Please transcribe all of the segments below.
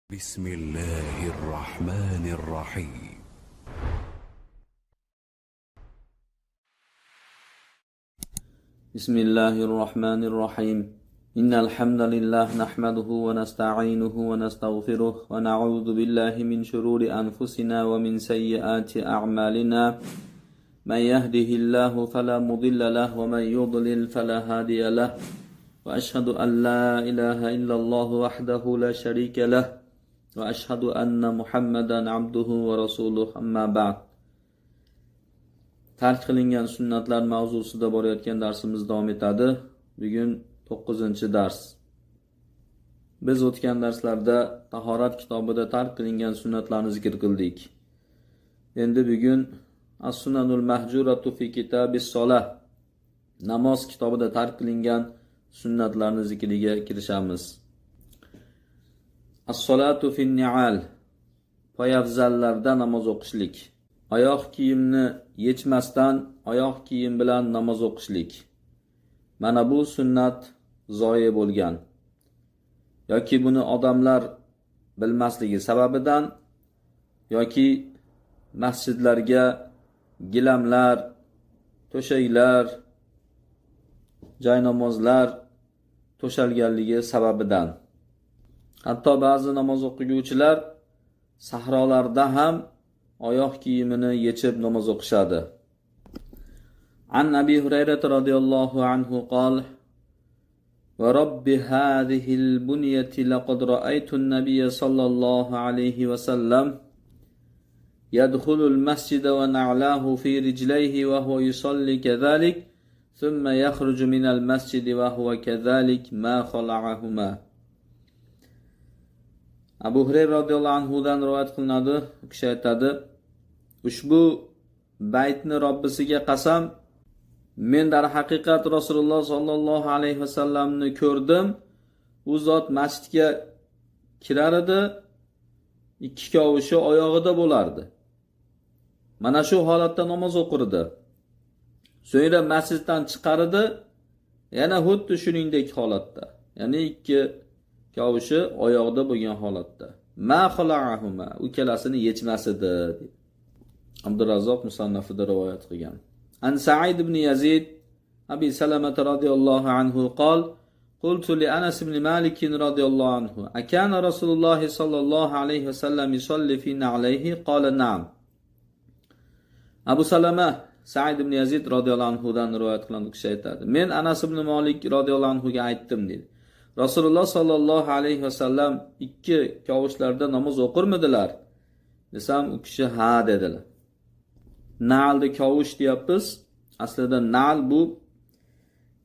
بسم الله الرحمن الرحيم. بسم الله الرحمن الرحيم. إن الحمد لله نحمده ونستعينه ونستغفره ونعوذ بالله من شرور أنفسنا ومن سيئات أعمالنا. من يهده الله فلا مضل له ومن يضلل فلا هادي له. وأشهد أن لا إله إلا الله وحده لا شريك له. وأشهد أن محمدا عبده ورسوله. أما بعد. Tark qilingan sunnatlar mavzusida borayotgan darsimiz davom etadi. Bugun 9-dars. Biz o'tgan darslarda tahorat kitobida tark qilingan sunnatlarni zikr qildik. Endi bugun As-Sunanul Mahjuratu fi Kitabis Solah, namoz kitobida tark qilingan sunnatlarni zikriga kirishamiz. As-solatu fin ni'al, poyafzallarda namoz o'qishlik. Oyoq kiyimni yechmasdan oyoq kiyim bilan namoz o'qishlik. Mana bu sunnat zoyi bo'lgan. Yoki buni odamlar bilmasligi sababidan, yoki masjidlarga gilamlar, to'shaklar, joynamozlar to'shalganligi sababidan. Hatto ba'zi namoz o'qiguvchilar sahrolarda ham oyoq kiyimini yechib namoz o'qishadi. An Abi Hurayra radhiyallohu anhu qala: "Va robbi hadhihi al-bunyati laqad ra'aytu an-nabiyya sallallohu alayhi va sallam yadkhulu al-masjida wa na'lahu fi rijlayhi wa huwa yusalli kadhalik, thumma yakhruju min al-masjidi wa huwa kadhalik ma khala'ahuma." Abu Hurayra radhiyallohu anhu dan rivoyat qilinadi. U kishi aytadi: "Ushbu baytni Robbisiga qasam, men dar haqiqat Rasululloh sallallohu alayhi vasallamni ko'rdim. U zot masjidga kirar edi, ikki kavushi oyog'ida bo'lardi. Mana shu holatda namoz o'qirdi. So'ngra masjiddan chiqar edi, yana xuddi shuningdek holatda, ya'ni ikki kavushi oyog'ida bo'lgan holatda. Ma khala'ahuma, ukkalasini yechmas edi." Abdurrazzoq musannafida rivoyat qilgan. An Sa'id ibn Yazid Abi Salama radhiyallohu anhu qol: "Qultu li Anas ibn Malik radhiyallohu anhu, akana Rasululloh sallallohu alayhi vasallam yusalli fi na'layhi?" Qala: "Na'am." Abu Salama Sa'id ibn Yazid radhiyallohu anhu dan rivoyat qilingan kishi aytadi: "Men Anas ibn Malik radhiyallohu anhu ga aytdim" dedi. Rasululloh sallallohu alayhi vasallam ikki kavushlarda namoz o'qirmidilar? Desam, u kishi ha dedilar. Na'lni kavush deyapmiz. Aslida na'l bu,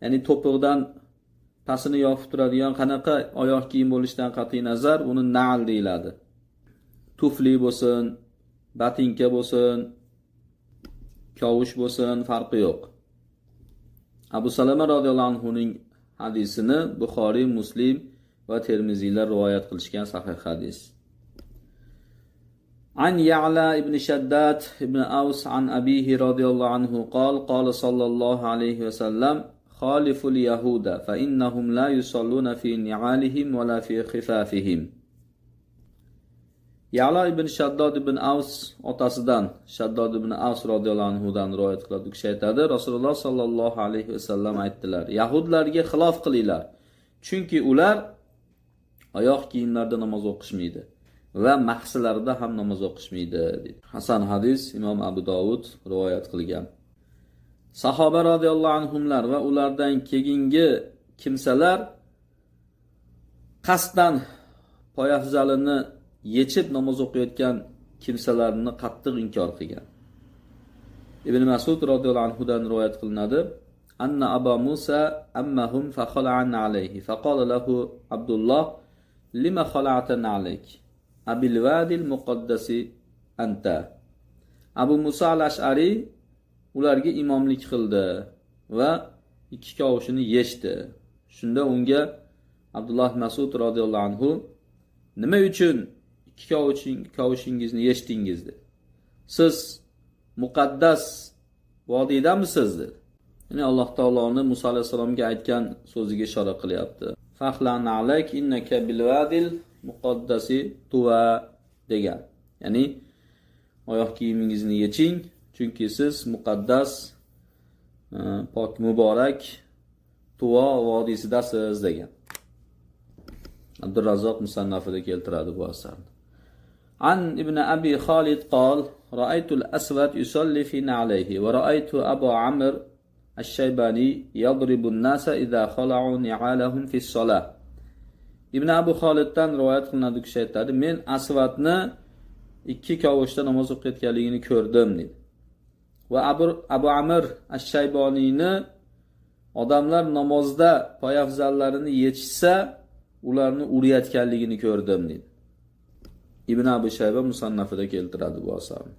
ya'ni to'piqdan pastini yopib turadigan qanaqa oyoq kiyim bo'lishidan qat'iy nazar uni na'l deyiladi. Tufli bo'lsin, batinka bo'lsin, kavush bo'lsin, farqi yo'q. Abu Salama radhiyallohu anhuning hadisini Buxoriy, Muslim va Termiziylar rivoyat qilishgan sahih hadis. An Ya'la ibn Shaddad ibn Aws an abihi radhiyallohu anhu qala qala sallallohu alayhi va sallam: "Khaliful yahuda fa innahum la yusalluna fi ni'alihim wa la fi khifafihim." Ya'la ibn Shaddad ibn Aws otasidan Shaddad ibn Aws radhiyallohu anhu dan rivoyat qiladi. U kishi aytadi: Rasululloh sallallohu alayhi va sallam aytdilar: "Yahudlarga xilof qilinglar, chunki ular oyoq kiyimlarda namoz o'qishmaydi va mahsilarda ham namoz o'qishmaydi" dedi. Hasan hadis Imom Abu Dovud rivoyat qilgan. Sahoba radhiyallohu anhumlar va ulardan keyingi kimsalar qasddan poyafzalini yechib namoz o'qiyotgan kimsalarni qattiq inkor qilgan. Ibn Mas'ud radhiyallohu anhu dan rivoyat qilinadi: "Anna Abu Musa ammahum fa khala'an alayhi fa qala lahu Abdullah lima khala'tan alayk abil wadil muqaddasi anta." Abu Musa al-Ash'ari ularga imomlik qildi va ikki kavushini yechdi. Shunda unga Abdullah Mas'ud radhiyallohu anhu: "Nima uchun ikki kavushingizni yechdingiz?" dedi. "Siz muqaddas vodiydamisiz?" dedi. Ya'ni Alloh taoloning Musa alayhisalomga aytgan so'ziga ishora qilyapti. "Fahlan alayk innaka bil vadil muqaddasi tuva degan. Ya'ni oyoq kiyimingizni yeching, chunki siz muqaddas, pok muborak tuva vodiysidasiz degan. Abdurrazzoq musannafida keltiradi bu asarni. An ibn Abi Khalid qol رأيت الأسود يصلي في نعليه ورأيت أبا عمرو الشيباني يضرب الناس إذا خلعوا نعالهم في الصلاة. Ibn Abu Khaliddan rivoyat qilinadi, kishi aytadi, men Asvatni ikki kavushda namoz o'qiyotganligini ko'rdim dedi. Va Abu Amr ash-Shayboniyni odamlar namozda poyafzallarini yechishsa, ularni urayotganligini ko'rdim dedi. Ibn Abi Shayba musannafida keltiradi bu asarni.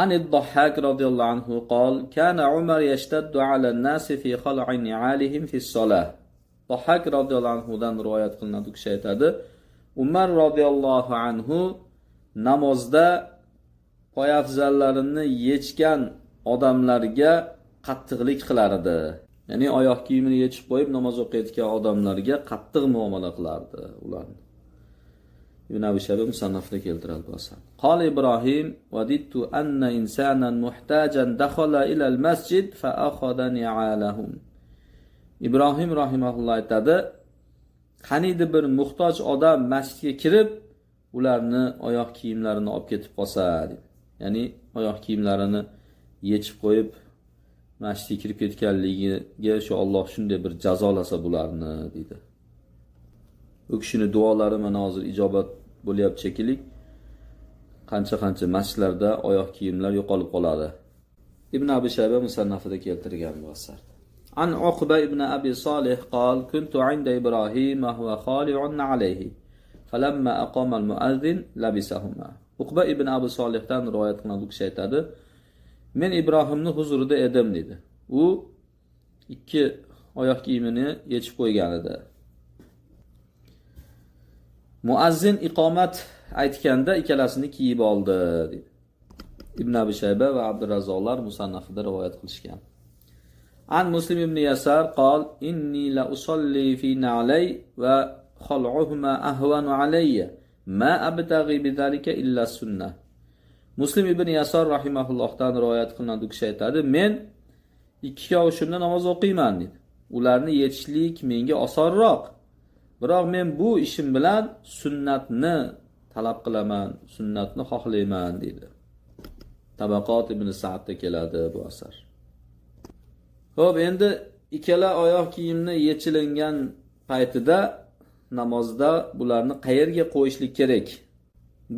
An ad-Dhahhak radhiyallohu anhu qol kana Umar yashtaddu ala an-nas fi khal'i ni'alihim fi as-salah. Dhahhak radhiyallohu anhu dan rivoyat qilinadi, kishi aytadi, Umar radhiyallohu anhu namozda poyafzallarini yechgan odamlarga qattiqlik qilar edi. Ya'ni oyoq kiyimini yechib qo'yib namoz o'qiyotgan odamlarga qattiq muomala qilardi ularni. Ibn Abi Shayba musannafida keltiradi bu asar. Qol Ibrohim vadittu anna insanan muhtajan dakhala ila al-masjid fa akhadha ni'alahum. Ibrohim rahimahulloh aytadi, qaniydi bir muhtoj odam masjidga kirib, ularni oyoq kiyimlarini olib ketib qolsa dedi. Ya'ni oyoq kiyimlarini yechib qo'yib masjidga kirib ketganligiga shu Alloh shunday bir jazolasa bularni dedi. U kishini duolari mana hozir ijobat bo'lyapti shekilli. Qancha masjidlarda oyoq kiyimlar yo'qolib qoladi. Ibn Abi Shayba musannafida keltirgan bu asar. An Uqba ibn Abi Salih qol kuntu 'inda Ibrahim wa huwa khali'un 'alayhi falamma aqama al-mu'adhdhin labisahuma. Uqba ibn Abi Salihdan rivoyat qilinadi, kishi aytadi, men Ibrohimni huzurida edim dedi. U ikki oyoq kiyimini yechib qo'ygan edi. Muazzin iqomat aytganda ikkalasini kiyib oldi dedi. Ibn Abi Shayba va Abdurrazzoqlar musannafida rivoyat qilishgan. An Muslim ibn Yasar qol inni la usalli fi na'lay va khal'uhuma ahwanu alayya ma abtaghi bidalika illa sunnah. Muslim ibn Yasar rahimahullohdan rivoyat qilinadi, kishi aytadi, men ikki kavushimda namoz o'qiyman dedi. Ularni yechishlik menga osonroq. Biroq men bu ishim bilan sunnatni talab qilaman, sunnatni xohlayman dedi. Tabaqot ibn Sa'dda keladi bu asar. Xo'p, endi ikkala oyoq kiyimni yechilingan paytida namozda bularni qayerga qo'yishlik kerak?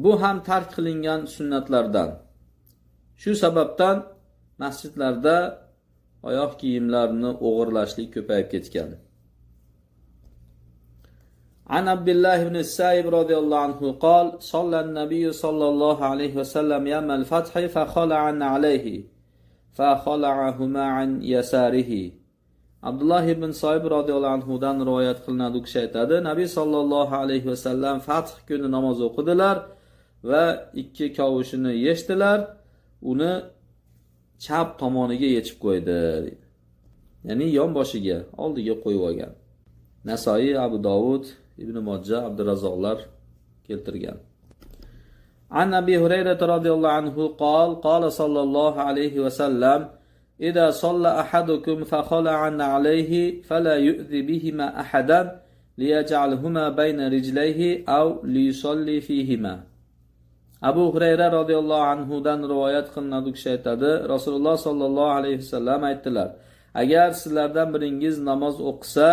Bu ham tark qilingan sunnatlardan. Shu sababdan masjidlarda oyoq kiyimlarini o'g'irlashlik ko'payib ketgan. An Abdullah ibn Sa'ib radhiyallohu anhu qol sallan nabiy sallallohu alayhi va sallam yawm al-fath fa khala'an alayhi fa khala'ahuma an yasarihi. Abdullah ibn Sa'ib radhiyallohu anhu dan rivoyat qilinadi, kishi aytadi, Nabiy sallallohu alayhi va sallam fath kuni namoz o'qidilar va ikki kavushini yechdilar, uni chap tomoniga yechib qo'ydi. Ya'ni yon boshiga, oldiga qo'yib olgan. Nasoiy, Abu Dovud, Ibn Majah, Abdurrazzoqlar keltirgan. An Abi Hurayra radhiyallohu anhu qol qala sallallohu alayhi va sallam إذا صلى أحدكم فخلع عليه فلا يؤذي بهما أحدا ليجعلهما بين رجليه أو ليصلي فيهما. Abu Hurayra radhiyallohu anhu dan rivoyat qilinadi, kishi aytadi, Rasululloh sallallohu alayhi vasallam aytdilar, agar sizlardan biringiz namoz o'qisa,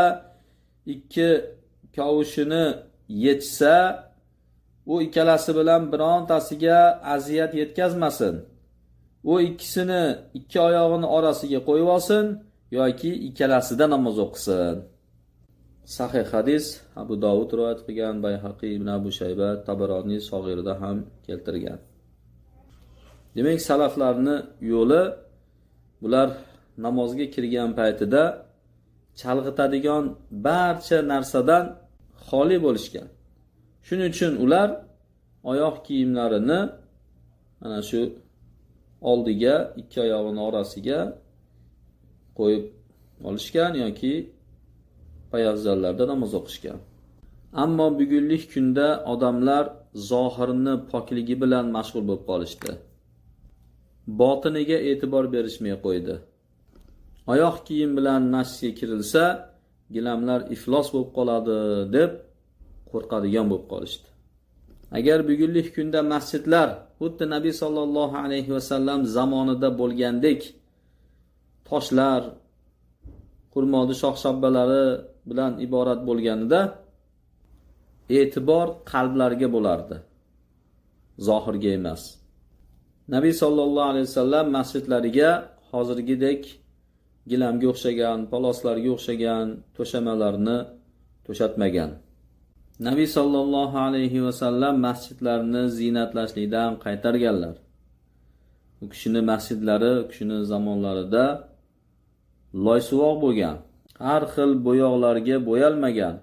ikki kavushini yechsa, u ikkalasi bilan birontasiga aziyat yetkazmasin. U ikkisini ikki oyog'ini orasiga qo'yib olsin yoki ikkalasida namoz o'qisin. Sahih hadis Abu Dovud rivoyat qilgan, Bayhaqi, Ibn Abu Shayba, Tabaroniy Sog'irda ham keltirgan. Demak, salaflarni yo'li bular namozga kirgan paytida chalg'itadigan barcha narsadan xoli bo'lishgan. Shuning uchun ular oyoq kiyimlarini mana shu oldiga ikki oyog'ini orasiga qo'yib olishgan yoki poyafzallarda namoz o'qishgan. Ammo bugunlik kunda odamlar zohirni pokligi bilan mashg'ul bo'lib qolishdi. Botiniga e'tibor berishmay qo'ydi. Oyoq kiyim bilan masjidga kirilsa, gilamlar iflos bo'lib qoladi deb qo'rqadigan bo'lib qolishdi. Agar bugunlik kunda masjidlar xuddi Nabiy sallallohu alayhi vasallam zamonida bo'lgandek toshlar, xurmoli shox-shabbalari bilan iborat bo'lganida e'tibor qalblarga bo'lardi, zohirga emas. Nabiy sallallohu alayhi vasallam masjidlariga hozirgidek gilamga o'xshagan, poloslarga o'xshagan to'shamalarni to'shatmagan. Nabiy sallallohu alayhi vasallam masjidlarni ziynatlashlikdan qaytarganlar. U kishini masjidlari, u kishini zamonlarida loysuvoq bo'lgan. Har xil bo'yoqlarga bo'yalmagan,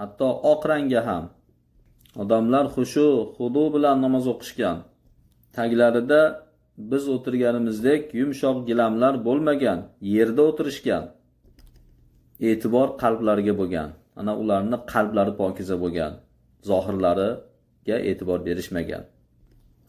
hatto oq rangga ham. Odamlar xushu, xudu bilan namoz o'qishgan. Taglarida biz o'tirganimizdek yumshoq gilamlar bo'lmagan, yerda o'tirishgan. E'tibor qalblarga bo'lgan. Ana ularning qalblari pokiza bo'lgan. Zohirlariga e'tibor berishmagan.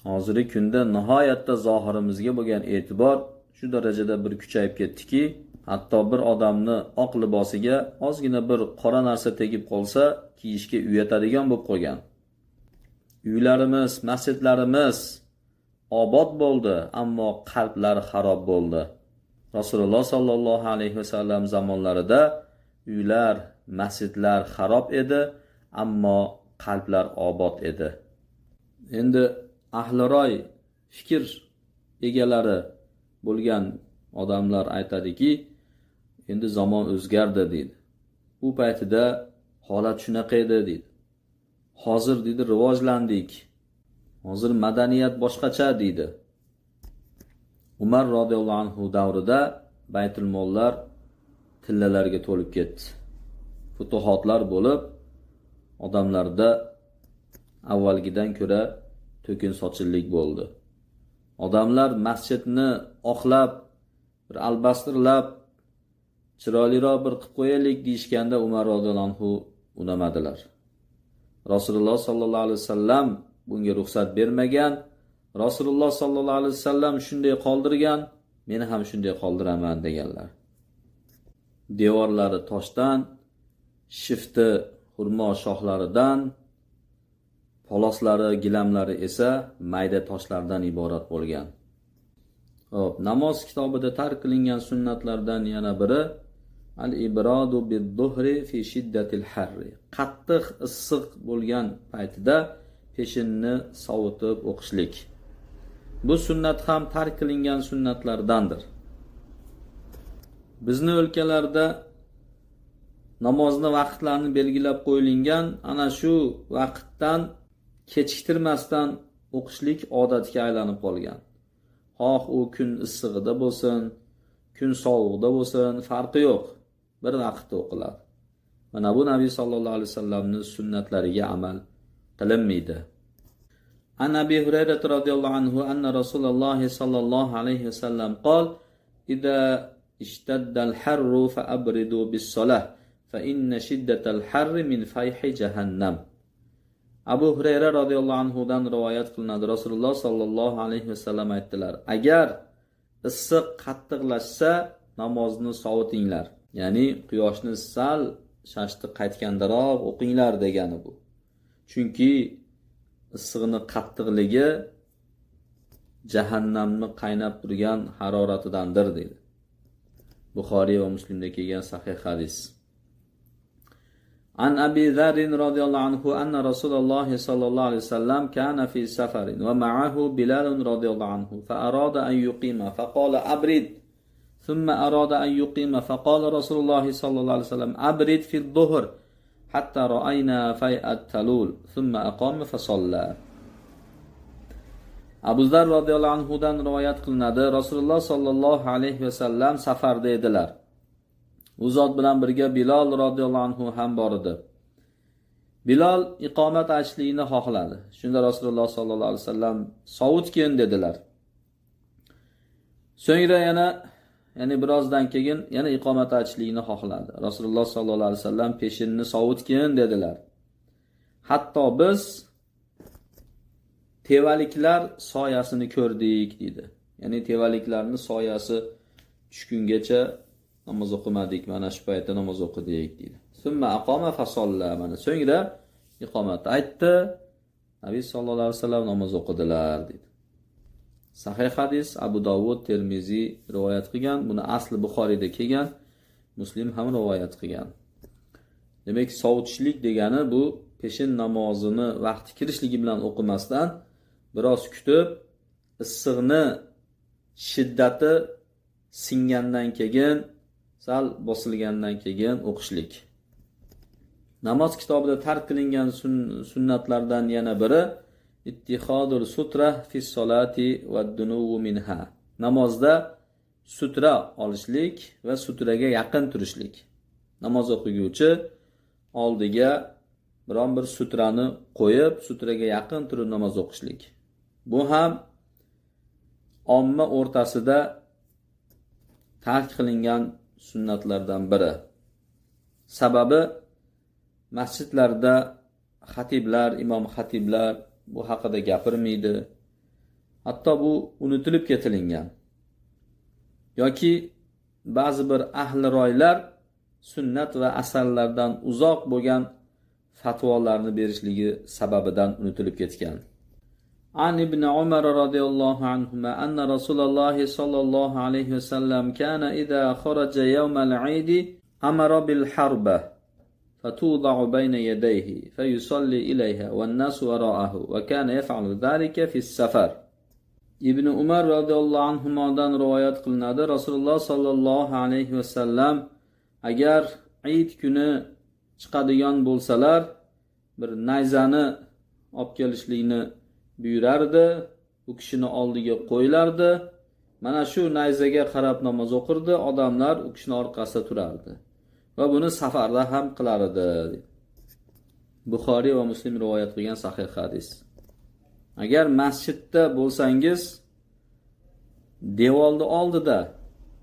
Hozirgi kunda nihoyatda zohirimizga bo'lgan e'tibor shu darajada bir kuchayib ketdiki, hatto bir odamni oq libosiga ozgina bir qora narsa tegib qolsa, kiyishga uyatadigan bo'lib qolgan. Uylarimiz, masjidlarimiz obod bo'ldi, ammo qalblari xarob bo'ldi. Rasululloh sallallohu alayhi vasallam zamonlarida uylar, masjidlar xarob edi, ammo qalblar obod edi. Endi ahliroy fikr egalari bo'lgan odamlar aytadiki, endi zamon o'zgardi deydi. Bu paytida holat shunaqa edi deydi. Hozir deydi rivojlandik. Hozir madaniyat boshqacha deydi. Umar radhiyallohu anhu davrida Baytul mollar tillalarga to'lib ketdi. Futuhotlar bo'lib, odamlarda avvalgidan ko'ra to'kin sochillik bo'ldi. Odamlar masjidni oqlab, bir albastirlab, chiroyliroq bir qilib qo'yaylik deyishganda Umar radhiyallohu anhu unamadilar. Rasululloh sallallohu alayhi vasallam bunga ruxsat bermagan. Rasululloh sallallohu alayhi vasallam shunday qoldirgan, meni ham shunday qoldiraman deganlar. Devorlari toshdan, shifti xurmo shoxlaridan, poloslari, gilamlari esa mayda toshlardan iborat bo'lgan. Hop, namoz kitobida tark qilingan sunnatlardan yana biri al-ibradu bid-duhri fi shiddatil harri. Qattiq issiq bo'lgan paytida peshinni sovutib o'qishlik. Bu sunnat ham tark qilingan sunnatlardandir. Bizning o'lkalarda namozni vaqtlarini belgilab qo'yilgan, ana shu vaqtdan kechiktirmasdan o'qishlik odatga aylanib qolgan. Xoh u kun issig'ida bo'lsin, kun sovug'ida bo'lsin, farqi yo'q. Bir vaqtda o'qiladi. Mana bu Nabiy sallallohu alayhi vasallamning sunnatlariga amal qilinmaydi. An Abi Hurayra radhiyallohu anhu anna Rasululloh sallallohu alayhi vasallam qol: "Idza ishtadda al-harru fa abridu bis-salah, fa inna shiddatal harri min fayhi jahannam." Abu Hurayra radhiyallohu anhu dan rivoyat qilinadi. Rasululloh sallallohu alayhi vasallam aytdilar: "Agar issiq qattiqlashsa, namozni sovutinglar." Ya'ni quyoshni sal shashti qaytgandaroq o'qinglar degani bu. Chunki issig'ini qattiqligi jahannamni qaynab turgan haroratidandir dedi. Buxoriy va Muslimda kelgan sahih hadis. An Abi Dharr radhiyallohu anhu anna Rasululloh sallallohu alayhi vasallam kana fi safarin wa ma'ahu Bilal radhiyallohu anhu fa arada an yuqima fa qala abrid ثم أراد أن يقيم فقال رسول الله صلى الله عليه وسلم أبرد في الظهر حتى رأينا فيء التلول ثم أقام فصلى. Abu Zar radhiyallohu anhu dan rivoyat qilinadi. Rasululloh sallallohu alayhi vasallam safarda edilar. U zot bilan birga Bilal radhiyallohu anhu ham bor edi. Bilal iqomat aytishlikni xohladi. Shunda Rasululloh sallallohu alayhi vasallam sovutgin dedilar. So'ngra ya'ni birozdan keyin yana iqomat aytishlikni xohladi. Rasululloh sallallohu alayhi vasallam peshinni sovutgin dedilar. Hatto biz tevaliklar soyasini ko'rdik dedi. Ya'ni tevaliklarning soyasi tushgungacha namoz o'qimadik, mana shu paytda namoz o'qidik dedi. Summa aqama fasalla, mana so'ngra iqomat aytdi. Nabiy sallallohu alayhi vasallam namoz o'qidilar dedi. Sahih hadis, Abu Dovud, Termiziy rivoyat qilgan. Buni asli Buxoriyda kelgan, Muslim ham rivoyat qilgan. Demak, sovutishlik degani bu peshin namozini vaqti kirishligi bilan o'qimasdan biroz kutib, issiqni shiddati singandan keyin, sal bosilgandan keyin o'qishlik. Namoz kitobida tark qilingan sunnatlardan yana biri ittihadul sutra fi solati va dunuvu minha. Namozda sutra olishlik va sutraga yaqin turishlik. Namoz o'qiguvchi oldiga biron bir sutrani qo'yib, sutraga yaqin turib namoz o'qishlik. Bu ham omma o'rtasida tark qilingan sunnatlardan biri. Sababi masjidlarda xatiblar, imom xatiblar bu haqida gapirmaydi. Hatto bu unutilib ketilgan. Yoki ba'zi bir ahli roylar sunnat va asarlardan uzoq bo'lgan fatvolarni berishligi sababidan unutilib ketgan. An ibn Umar radhiyallohu anhuma anna Rasululloh sallallohu alayhi vasallam kana idha kharaja yawm al-Eid amara bil harba fatuda'u bayna yadayhi fayusalli ilayha wan-nasu wara'ahu wa kana yaf'alu dhalika fi as-safar. Ibn Umar radhiyallohu anhudan rivoyat qilinadi. Rasululloh sallallohu alayhi vasallam agar Eid kuni chiqadigan bo'lsalar, bir nayzani olib kelishlikni buyurardi, u kishini oldiga qo'yilardi. Mana shu nayzaga qarab namoz o'qirdi, odamlar u kishini orqasida turardi va buni safarda ham qilar edi. Buxoriy va Muslim rivoyat qilgan sahih hadis. Agar masjidda bo'lsangiz, devorni oldida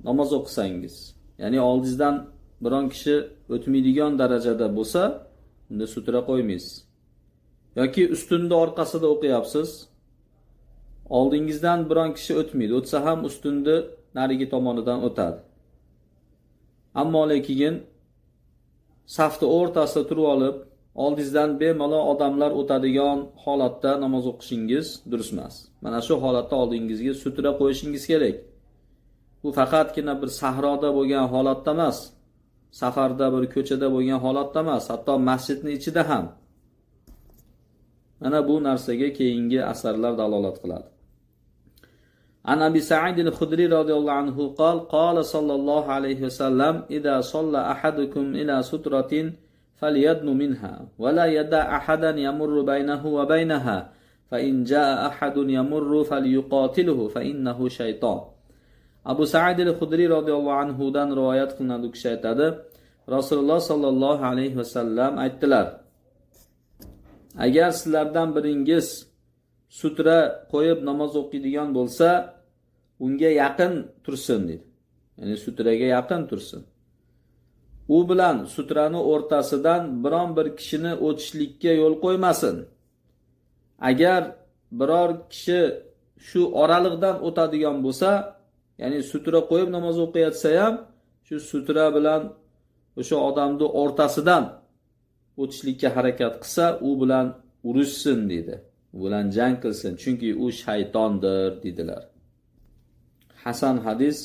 namoz o'qisangiz, ya'ni oldingizdan biron kishi o'tmaydigan darajada bo'lsa, unda sutra qo'ymaysiz. Yoki ustunda orqasida o'qiyapsiz, oldingizdan biron kishi o'tmaydi, o'tsa ham ustunda narigi tomonidan o'tadi. Ammo lekin safning o'rtasida turib olib, oldingizdan bemalol odamlar o'tadigan holatda namoz o'qishingiz durust emas. Mana shu holatda oldingizga sutra qo'yishingiz kerak. Bu faqatgina bir sahroda bo'lgan holatda emas, safarda bir ko'chada bo'lgan holatda emas, hatto masjidning ichida ham. Mana bu narsaga keyingi asarlar dalolat qiladi. An Abi Sa'id al-Khudri radhiyallohu anhu qala sallallohu alayhi vasallam idza salla ahadukum ila sutratin falyadnu minha wa la yada ahadan yamurru baynahu wa baynaha fa in jaa ahadun yamurru falyuqatiluhu fa innahu shayton. Abu Sa'id al-Khudri radhiyallohu anhu dan rivoyat qilinadi, u kishi aytadi, Rasululloh sallallohu alayhi vasallam aytdilar: agar sizlardan biringiz sutra qo'yib namoz o'qiydigan bo'lsa, unga yaqin tursin dedi. Ya'ni sutraga yaqin tursin. U bilan sutrani o'rtasidan biron bir kishini o'tishlikka yo'l qo'ymasin. Agar biror kishi shu oraliqdan o'tadigan bo'lsa, ya'ni sutra qo'yib namoz o'qiyotsa ham, shu sutra bilan o'sha odamning o'rtasidan o'tishlikka harakat qilsa, u bilan urushsin dedi. U bilan jang qilsin, chunki u shaytondir dedilar. Hasan hadis,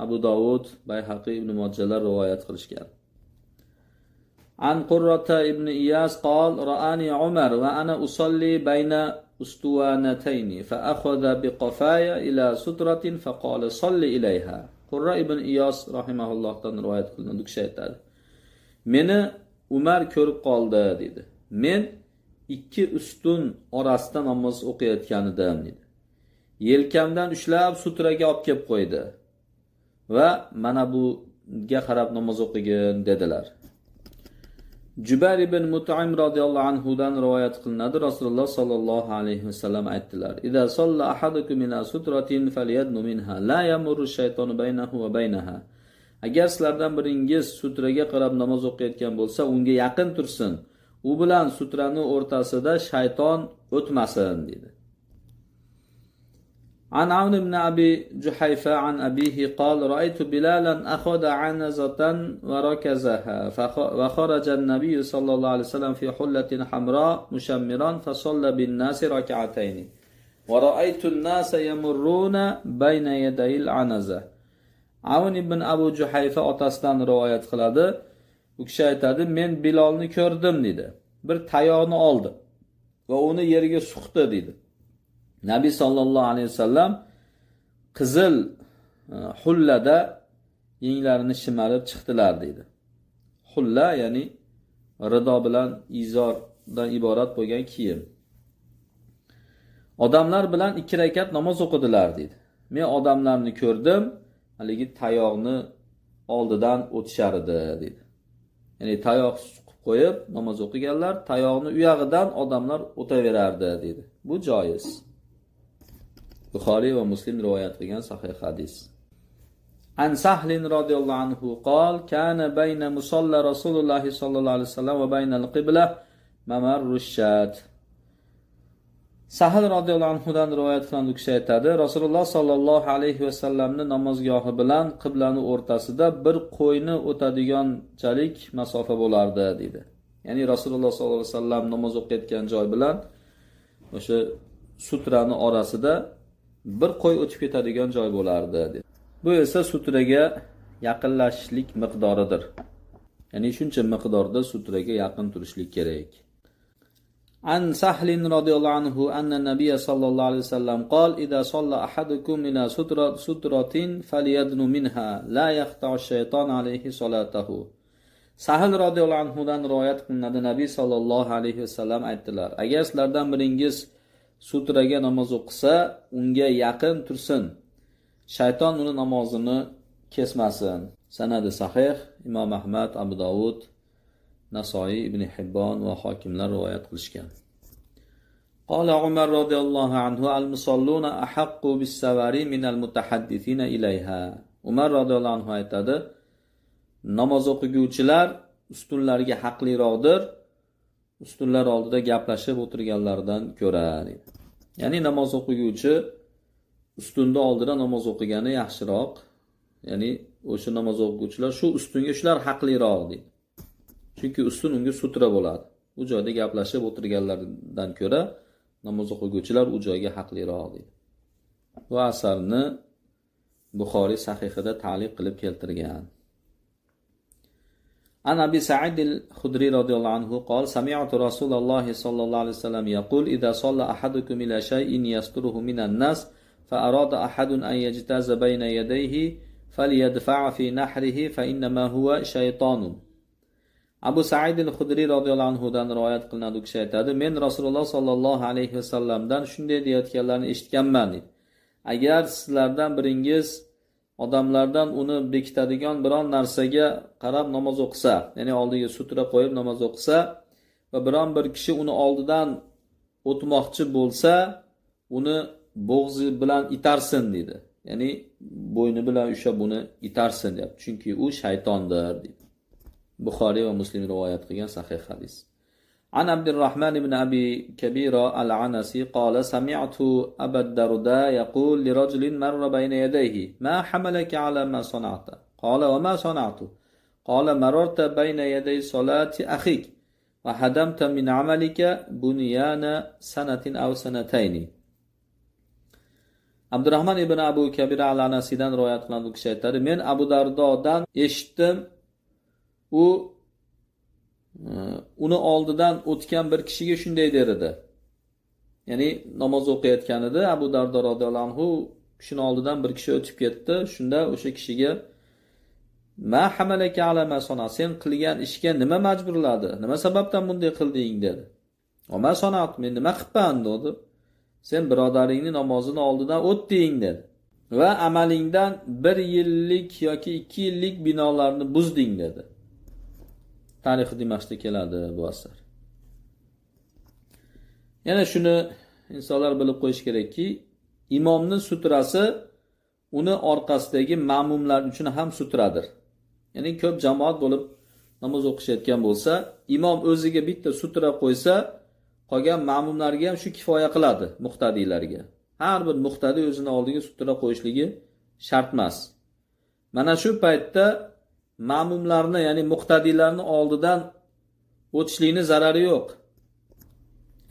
Abu Dovud, Bayhaqi, Ibn Majah rivoyat qilishgan. An Qurrata ibn Iyas qol ra'ani Umar va ana usalli bayna ustuwanatayn fa akhadha biqafaya ila sutratin fa qala salli ilayha. Qurra ibn Iyas rahimahullohdan rivoyat qilinadi, u kishi aytadi: meni Umar ko'rib qoldi dedi. Men ikki ustun orasida namoz o'qiyotgan edim dedi. Yelkamdan ushlab sutraga olib kelib qo'ydi va mana buga qarab namoz o'qigin dedilar. Jubayr ibn Mut'im radhiyallohu anhu dan rivoyat qilinadi. Rasululloh sallallohu alayhi vasallam aytdilar: "Idza salla ahadukum ila sutratin falyadnu minha la yamurru shaytonu baynahu va baynaha." Agar sizlardan biringiz sutraga qarab namoz o'qiyotgan bo'lsa, unga yaqin tursin. u bilan sutrani o'rtasida shayton o'tmasin dedi. عن عون بن أبي جحيفة عن أبيه قال رأيت بلالا أخذ عنزة وركزها وخرج النبي صلى الله عليه وسلم في حلة حمراء مشمرا فصلى بالناس ركعتين ورأيت الناس يمرون بين يدي العنزة. Avn ibn Abu Juhayfa otasidan rivoyat qiladi. U kishi aytadi, men Bilolni ko'rdim dedi. Bir tayoqni oldi va uni yerga suqdi dedi. Nabiy sallallohu alayhi vasallam qizil hullada yenglarini shimarib chiqdilar dedi. Hulla ya'ni rido bilan izordan iborat bo'lgan kiyim. Odamlar bilan 2 rakat namoz o'qidilar dedi. Men odamlarni ko'rdim, haligi tayoqni oldidan o'tishar edi dedi. Ya'ni tayoq suqib qo'yib namoz o'qiganlar, tayoqni u yog'idan odamlar o'taverardi dedi. Bu joiz. Buxoriy va Muslim rivoyat qilgan sahih hadis. An Sahlin radhiyallohu anhu qol kana bayna musalla Rasululloh sallallohu alayhi vasallam va bayna al-qibla mamarrushad. Sahl radhiyallohu anhu dan rivoyat qilingan kishi aytadi, Rasululloh sallallohu alayhi vasallamning namozgohi bilan qiblani o'rtasida bir qo'yni o'tadiganchalik masofa bo'lardi dedi. Ya'ni Rasululloh sallallohu alayhi vasallam namoz o'qiyotgan joy bilan o'sha sutrani orasida bir qo'y o'tib ketadigan joy bo'lardi dedi. Bu esa sutraga yaqinlashishlik miqdoridir. Ya'ni shuncha miqdorda sutraga yaqin turishlik kerak. An Sahlin radhiyallohu anhu anna Nabiy sallallohu alayhi vasallam qol idza salla ahadukum ila sutratin falyadnu minha la yaqta'u shayton alayhi salatahu. Sahl radhiyallohu anhu dan rivoyat qilinadi, Nabiy sallallohu alayhi vasallam aytdilar, agar sizlardan biringiz sutraga namoz o'qisa, unga yaqin tursin. Shayton uni namozini kesmasin. Sanadi sahih. Imom Ahmad, Abu Dovud, Nasoiy, Ibn Hibbon va hokimlar rivoyat qilishgan. Qala Umar radhiyallohu anhu al-musalluna ahaqqu bis-sawari min al-mutahaddithina ilayha. Umar radhiyallohu anhu aytadi, namoz o'qiguvchilar ustunlarga haqliroqdir, ustunlar oldida gaplashib o'tirganlardan ko'ra. Ya'ni namoz o'qiguvchi ustunda oldida namoz o'qigani yaxshiroq. Ya'ni o'sha namoz o'qiguvchilar shu ustunga shular haqliroq deydi. Chunki ustun unga sutra bo'ladi. U joyda gaplashib o'tirganlardan ko'ra namoz o'qiguvchilar u joyga haqliroq deydi. Bu asarni Buxoriy sahihida ta'liq qilib keltirgan. An Abi Sa'id al-Khudri radhiyallohu anhu qala sami'tu Rasululloh sallallohu alayhi vasallam yaqul idza salla ahadukum ila shay'in yasturuhu minan nas fa arada ahadun an yajtaza bayna yadayhi falyadfa'a fi nahrihi fa innama huwa shaytonun. Abu Sa'id al-Khudri radhiyallohu anhu dan rivoyat qilinadi, u kishi aytadi, men Rasululloh sallallohu alayhi vasallamdan shunday deyotganlarni eshitganman. Agar sizlardan biringiz odamlardan uni bekitadigan biron narsaga qarab namoz o'qisa, ya'ni oldiga sutra qo'yib namoz o'qisa va biron bir kishi uni oldidan o'tmoqchi bo'lsa, uni bo'g'zi bilan itarsin dedi. Ya'ni bo'yni bilan ushlab uni itarsin deyapti. Chunki u shaytondir dedi. Buxoriy va Muslim rivoyat qilgan sahih hadis. An Abdurrahman ibn Abi Kabira al-Anasi qala sami'tu Abu Darda yaqul li rajulin marra bayna yadayhi ma hamalaka ala ma sana'ta qala wa ma sana'tu qala mararta bayna yaday salati akhik wa hadamta min amalika bunyana sanatin aw sanatayn. Abdurrahman ibn Abu Kabira al-Anasidan rivoyat qilinadi, kishi aytadi, men Abu Dardodan eshitdim, u uni oldidan o'tgan bir kishiga shunday derdi. Ya'ni namoz o'qiyotganida Abu Dardo radhiyallohu anhu kishini oldidan bir kishi o'tib ketdi. Shunda o'sha kishiga ma hamalaka ala ma sana, sen qilgan ishga nima majburladi? Nima sababdan bunday qilding dedi. Va ma sanat, men nima qildim dedi. Sen birodaringning namozini oldidan o'tding dedi. Va amalingdan 1 yillik yoki 2 yillik binolarni buzding dedi. Tarixi Dimashqda keladi bu asar. Yana shuni insonlar bilib qo'yish kerakki, imomning sutrasi uni orqasidagi ma'mumlar uchun ham sutradir. Ya'ni ko'p jamoat bo'lib namoz o'qishayotgan bo'lsa, imom o'ziga bitta sutra qo'ysa, qolgan ma'mumlarga ham shu kifoya qiladi, muqtadiylarga. Har bir muqtadi o'zini oldiga sutra qo'yishligi shart emas. Mana shu paytda ma'mumlarni, ya'ni muqtadiylarni oldidan o'tishlikni zarari yo'q.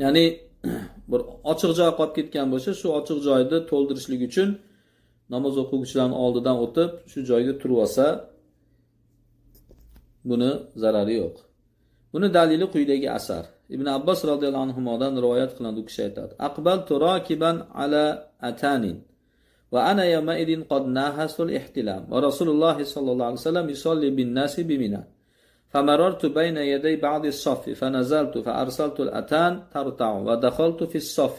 Ya'ni bir ochiq joy qolib ketgan bo'lsa, shu ochiq joyni to'ldirishlik uchun namoz o'quvchilarning oldidan o'tib, shu joyga turib olsa, buni zarari yo'q. Buni dalili quyidagi asar. Ibn Abbos radhiyallohu anhudan rivoyat qilinadi, u kishi aytadi: "Aqbaltu rakiban ala atanin va ana yawma idin qad nahasul ihtilam va Rasululloh sallallohu alayhi vasallam yusalli bin nasi bimina. Famarartu bayna yaday ba'd as-saff fanazaltu fa arsaltu al-atan tarta'u va dakhaltu fi as-saff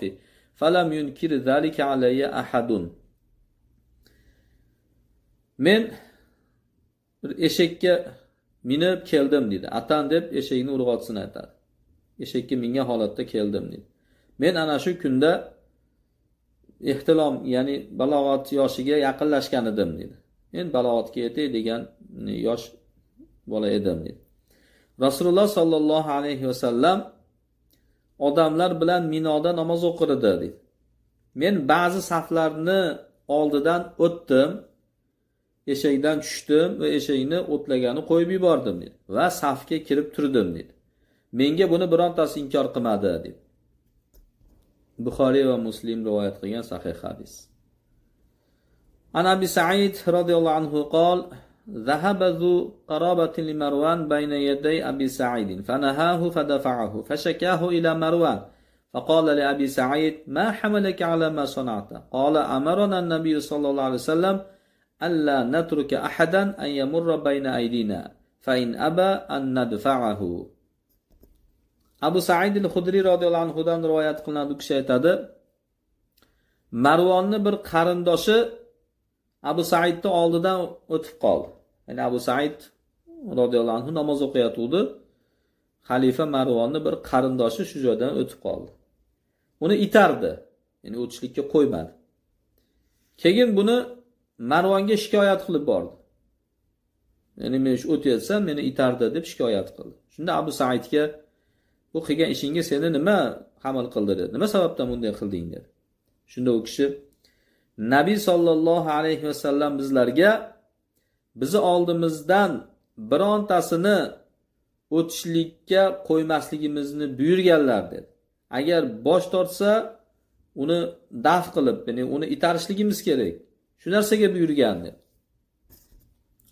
falam yunkir zalika alayya ahadun." Men bir eshakka minib keldim dedi. Atan deb eshakni urg'otisini aytadi. Eshakka mingan holatda keldim dedi. Men ana shu kunda ehtilom, ya'ni balog'at yoshiga yaqinlashgan edim dedi. Men balog'atga yetay degan yosh bola edim dedi. Rasululloh sallallohu alayhi vasallam odamlar bilan Minoda namoz o'qirdi dedi. Men ba'zi saflarni oldidan o'tdim, eshakdan tushdim va eshakni o'tlagani qo'yib yubordim dedi. Va safga kirib turdim dedi. Menga buni birontasi inkor qilmadi dedi. Buxoriy va Muslim rivoyat qilgan sahih hadis. An Abi Sa'id radhiyallohu anhu qol: "Zahaba zu qarabatin li Marwan bayna yaday Abi Sa'id, fanahahu fadafa'ahu, fashakahu ila Marwan. فقال لأبي سعيد: ما حملك على ما صنعت؟ قال: أمرنا النبي صلى الله عليه وسلم ألا نترك أحدا أن يمر بين أيدينا فإن أبى أن ندفعه." Abu Sa'id al-Khudri radhiyallohu anhudan rivoyat qilinadi, u kishi aytadi: Marvonni bir qarindoshi Abu Sa'idning oldidan o'tib qoldi. Ya'ni Abu Sa'id radhiyallohu anhu namoz o'qiyotgandi. Xalifa Marvonni bir qarindoshi shu joydan o'tib qoldi. Uni itardi, ya'ni o'tishlikka qo'ymadi. Keyin buni Marvonga shikoyat qilib bordi. Ya'ni men shu o'tayotsam meni itardi deb shikoyat qildi. Shunda Abu Sa'idga: "Bu qilgan ishingga seni nima amal qildi?" dedi. "Nima sababdan bunday qilding?" dedi. Shunda u kishi: "Nabiy sallallohu alayhi vasallam bizlarga bizi oldimizdan birontasini o'tishlikka qo'ymasligimizni buyurganlar" dedi. "Agar bosh tortsa, uni daf qilib, ya'ni uni itarishligimiz kerak. Shu narsaga buyurgan" dedi.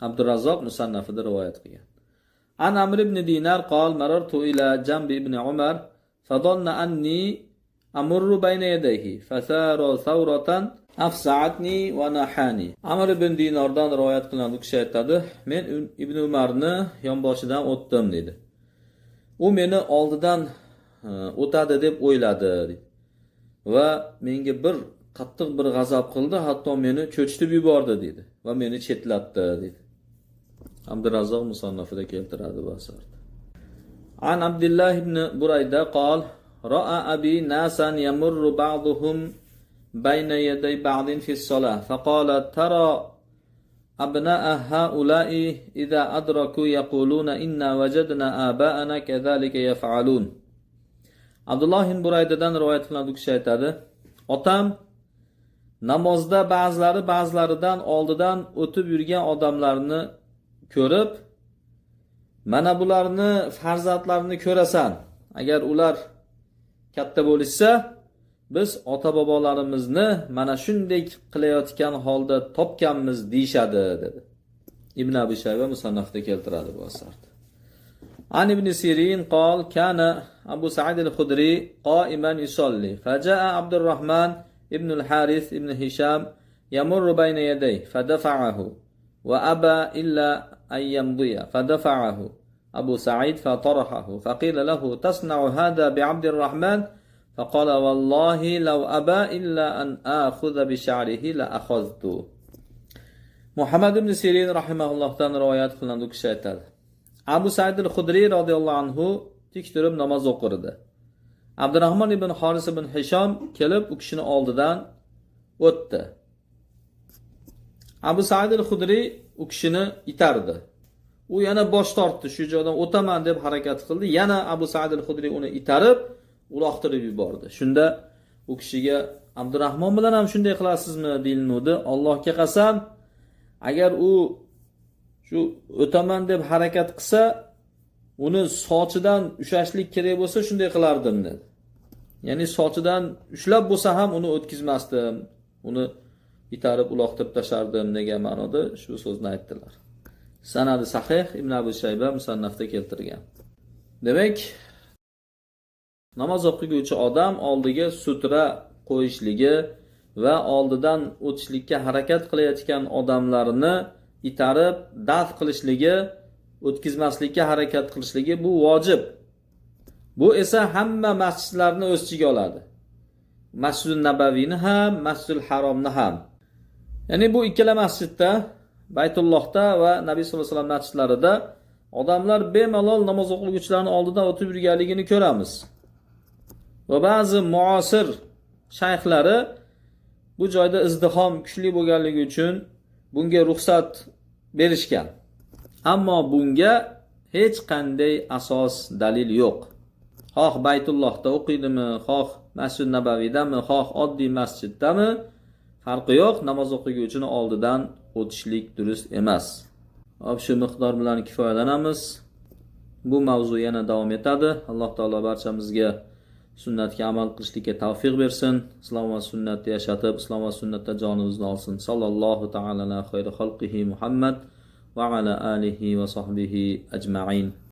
Abdurrazzoq Musannafida rivoyat qilgan. An Amr ibn Dinar qol: "Marartu ila jambi ibn Umar fadonna anni amurru bayna yadayhi fasara thawratan afsa'atni wa nahani." Amr ibn Dinardan rivoyat qilinadi, u kishi aytadi: "Men Ibn Umarni yonboshidan o'tdim" dedi. U meni oldidan o'tadi deb o'yladi dedi. Va menga bir qattiq bir g'azab qildi, hatto meni cho'chitib yubordi dedi va meni chetlatdi dedi. Abdurrazzoq Musannafida keltiradi bu asarni. An Abdullah ibn Burayda qol: "Ra'a abi nasan yamurru ba'duhum bayna yaday ba'din fi as-salah faqala tara abna'a ha'ula'i idha adraku yaquluna inna wajadna aba'ana kadhalika yaf'alun." Abdullah ibn Buraydadan rivoyat qilinadi, u kishi aytadi: "Otam namozda ba'zilaridan oldidan o'tib yurgan odamlarni ko'rib, mana bularni farzandlarini ko'rasan. Agar ular katta bo'lishsa, biz ota-bobolarimizni mana shunday qilayotgan holda topganmiz deyshadi" dedi. Ibn Abi Shayba Musannafda keltiradi bu asarni. An Ibn Sirin qol: "Kana Abu Sa'id al-Khudri qa'iman yusalli, faja'a Abdurrahman ibn al-Harith ibn Hisham yamurru bayna yaday fadafa'ahu wa aba illa an yamdiya fadafa'ahu Abu Sa'id fatarahahu faqila lahu tasna'u hadha bi Abdurrahman faqala wallahi law aba illa an akhudha bi sha'rihi la akhadhtu." Muhammad ibn Sirin rahimahullohdan rivoyat qilinadi, u kishi aytadi: Abu Sa'id al-Khudri radhiyallohu anhu tik turib namoz o'qirdi. Abdurrahmon ibn Haris ibn Hisham kelib u kishini oldidan o'tdi. Abu Sa'id al-Khudri u kishini itardi. u yana bosh tortdi, shu joydan o'taman deb harakat qildi. Yana Abu Sa'id al-Xudri uni itarib, uloqtirib yubordi. Shunda u kishiga Abdurrahmon bilan ham shunday qilasizmi deyildi. Allohga qasam, agar u shu o'taman deb harakat qilsa, uni sochidan ushashlik kerak bo'lsa shunday qilardim dedi. Ya'ni sochidan ushlab bo'lsa ham uni o'tkazmasdim. Uni itarib uloqtirib tashardim degan ma'noda shu so'zni aytdilar. Sanadi sahih, Ibn Abi Shayba musannafda keltirgan. Demak, namoz o'qiguvchi odam oldiga sutra qo'yishligi va oldidan o'tishlikka harakat qilayotgan odamlarni itarib daf qilishligi, o'tkazmaslikka harakat qilishligi bu vojib. Bu esa hamma masjidlarni o'z ichiga oladi. Masjidul Nabaviyni ham, Masjidul Haromni ham. Ya'ni bu ikkala masjidda, Baytullohda va Nabiy sollallohu alayhi vasallam masjidlarida odamlar bemalol namoz o'qiguvchilarning oldidan o'tib yurganligini ko'ramiz. Va ba'zi muasir shayxlari bu joyda izdihom kuchli bo'lganligi uchun bunga ruxsat berishgan. Ammo bunga hech qanday asos, dalil yo'q. Xoh Baytullohda o'qiydimi, xoh Masjid Nabaviydami, xoh oddiy masjiddami, farqi yo'q, namoz o'qiguvchini oldidan o'tishlik durust emas. Hop shu miqdor bilan kifoyalanamiz. Bu mavzu yana davom etadi. Alloh taolo barchamizga sunnatga amal qilishlikka tavfiq bersin. Islom va sunnatni yashatib, islom va sunnatda jonimizni olsin. Sallallohu ta'ala ala xayri xalqihi Muhammad va ala alihi va sahbihi ajma'in.